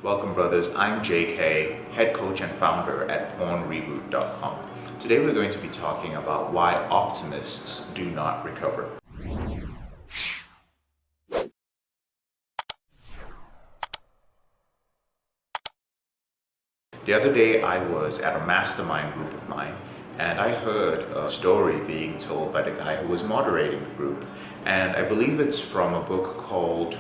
Welcome, brothers. I'm JK, head coach and founder at pornography.com. Today we're going to be talking about why optimists do not recover. The other day I was at a mastermind group of mine and I heard a story being told by the guy who was moderating the group. And I believe it's from a book called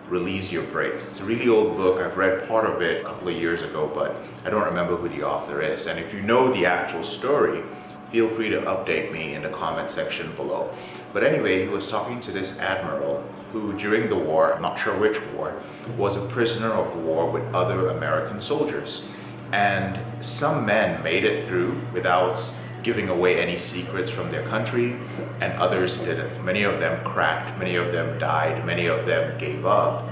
Release Your Brakes. It's a really old book. I've read part of it a couple of years ago, but I don't remember who the author is. And if you know the actual story, feel free to update me in the comment section below. But anyway, he was talking to this admiral who, during the war, I'm not sure which war, was a prisoner of war with other American soldiers. And some men made it through without giving away any secrets from their country, and others didn't. Many of them cracked, many of them died, many of them gave up.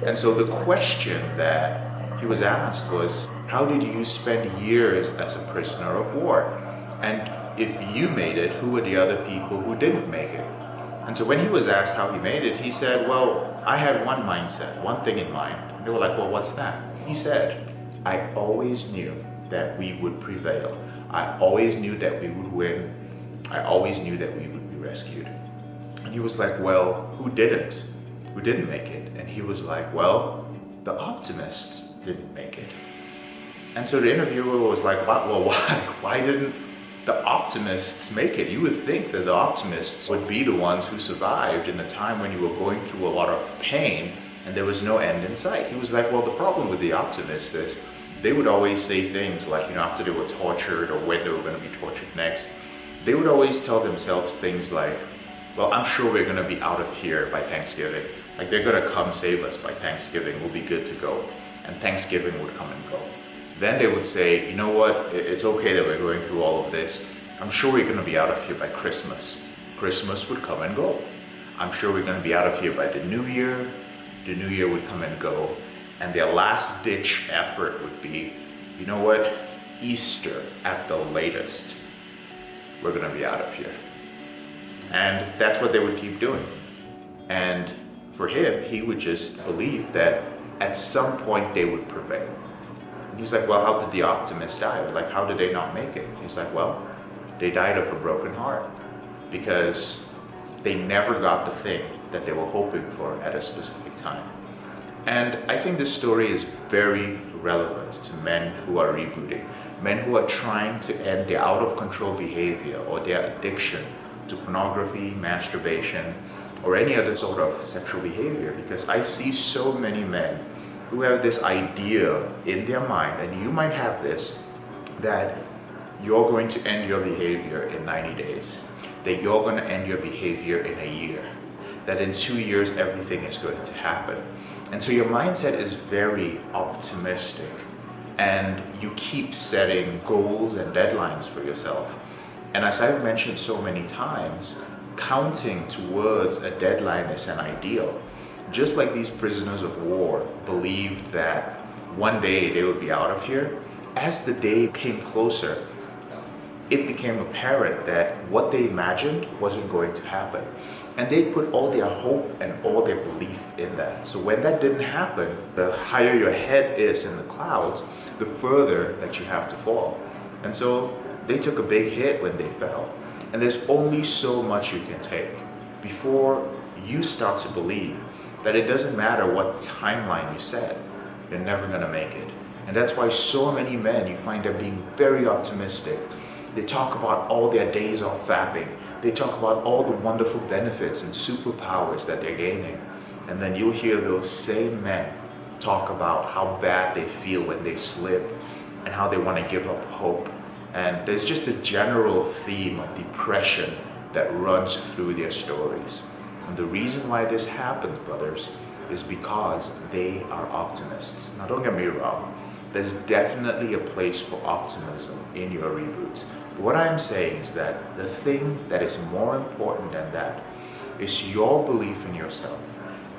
And so the question that he was asked was, how did you spend years as a prisoner of war? And if you made it, who were the other people who didn't make it? And so when he was asked how he made it, he said, well, I had one mindset, one thing in mind. And they were like, well, what's that? He said, I always knew that we would prevail. I always knew that we would win. I always knew that we would be rescued. And he was like, well, who didn't? Who didn't make it? And he was like, well, the optimists didn't make it. And so the interviewer was like, well, why? Why didn't the optimists make it? You would think that the optimists would be the ones who survived in a time when you were going through a lot of pain and there was no end in sight. He was like, well, the problem with the optimists is they would always say things like, after they were tortured or when they were going to be tortured next, they would always tell themselves things like, well, I'm sure we're going to be out of here by Thanksgiving. Like, they're going to come save us by Thanksgiving. We'll be good to go. And Thanksgiving would come and go. Then they would say, you know what? It's okay that we're going through all of this. I'm sure we're going to be out of here by Christmas. Christmas would come and go. I'm sure we're going to be out of here by the New Year. The New Year would come and go. And their last ditch effort would be, you know what? Easter at the latest. We're going to be out of here. And that's what they would keep doing. And for him, he would just believe that at some point they would prevail. And he's like, well, how did the optimists die? Like, how did they not make it? He's like, well, they died of a broken heart because they never got the thing that they were hoping for at a specific time. And I think this story is very relevant to men who are rebooting, men who are trying to end their out of control behavior or their addiction to pornography, masturbation, or any other sort of sexual behavior. Because I see so many men who have this idea in their mind, and you might have this, that you're going to end your behavior in 90 days, that you're going to end your behavior in a year, that in 2 years everything is going to happen. And so your mindset is very optimistic, and you keep setting goals and deadlines for yourself. And as I've mentioned so many times, counting towards a deadline is an ideal. Just like these prisoners of war believed that one day they would be out of here, as the day came closer, it became apparent that what they imagined wasn't going to happen. And they put all their hope and all their belief in that. So when that didn't happen, the higher your head is in the clouds, the further that you have to fall. And so they took a big hit when they fell. And there's only so much you can take before you start to believe that it doesn't matter what timeline you set, you're never gonna make it. And that's why so many men, you find them being very optimistic. They talk about all their days off fapping. They talk about all the wonderful benefits and superpowers that they're gaining. And then you'll hear those same men talk about how bad they feel when they slip and how they want to give up hope. And there's just a general theme of depression that runs through their stories. And the reason why this happens, brothers, is because they are optimists. Now, don't get me wrong. There's definitely a place for optimism in your reboot. But what I'm saying is that the thing that is more important than that is your belief in yourself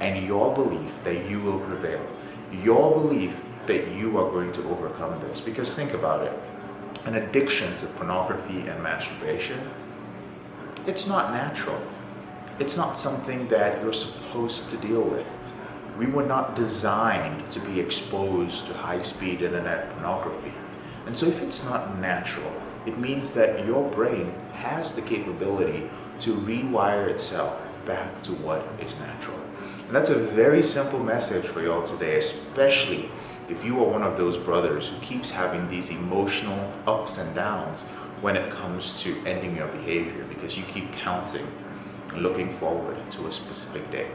and your belief that you will prevail. Your belief that you are going to overcome this. Because think about it. An addiction to pornography and masturbation, it's not natural. It's not something that you're supposed to deal with. We were not designed to be exposed to high-speed internet pornography. And so if it's not natural, it means that your brain has the capability to rewire itself back to what is natural. And that's a very simple message for y'all today, especially if you are one of those brothers who keeps having these emotional ups and downs when it comes to ending your behavior because you keep counting and looking forward to a specific day.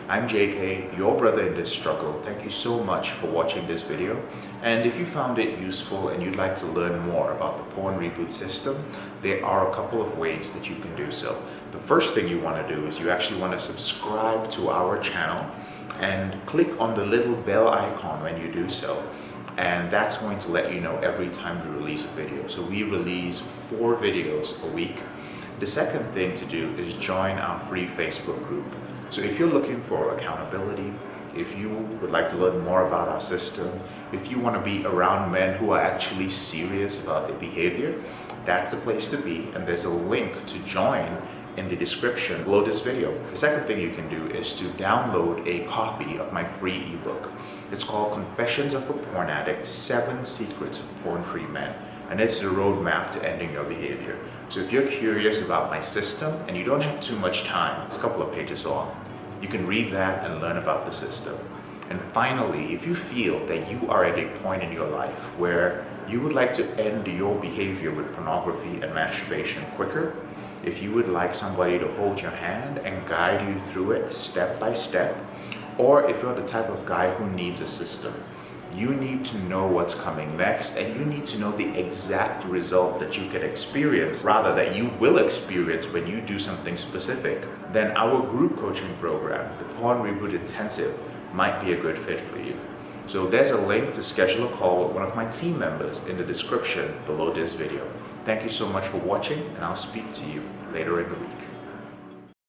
I'm JK, your brother in this struggle. Thank you so much for watching this video. And if you found it useful and you'd like to learn more about the porn reboot system, there are a couple of ways that you can do so. The first thing you want to do is you actually want to subscribe to our channel and click on the little bell icon when you do so. And that's going to let you know every time we release a video. So we release 4 videos a week. The second thing to do is join our free Facebook group. So if you're looking for accountability, if you would like to learn more about our system, if you want to be around men who are actually serious about their behavior, that's the place to be. And there's a link to join in the description below this video. The second thing you can do is to download a copy of my free ebook. It's called Confessions of a Porn Addict: 7 Secrets of Porn-Free Men. And it's the roadmap to ending your behavior. So if you're curious about my system and you don't have too much time, it's a couple of pages long, you can read that and learn about the system. And finally, if you feel that you are at a point in your life where you would like to end your behavior with pornography and masturbation quicker, if you would like somebody to hold your hand and guide you through it step by step, or if you're the type of guy who needs a system, you need to know what's coming next, and you need to know the exact result that you can experience, rather that you will experience when you do something specific, then our group coaching program, the Porn Reboot Intensive, might be a good fit for you. So there's a link to schedule a call with one of my team members in the description below this video. Thank you so much for watching, and I'll speak to you later in the week.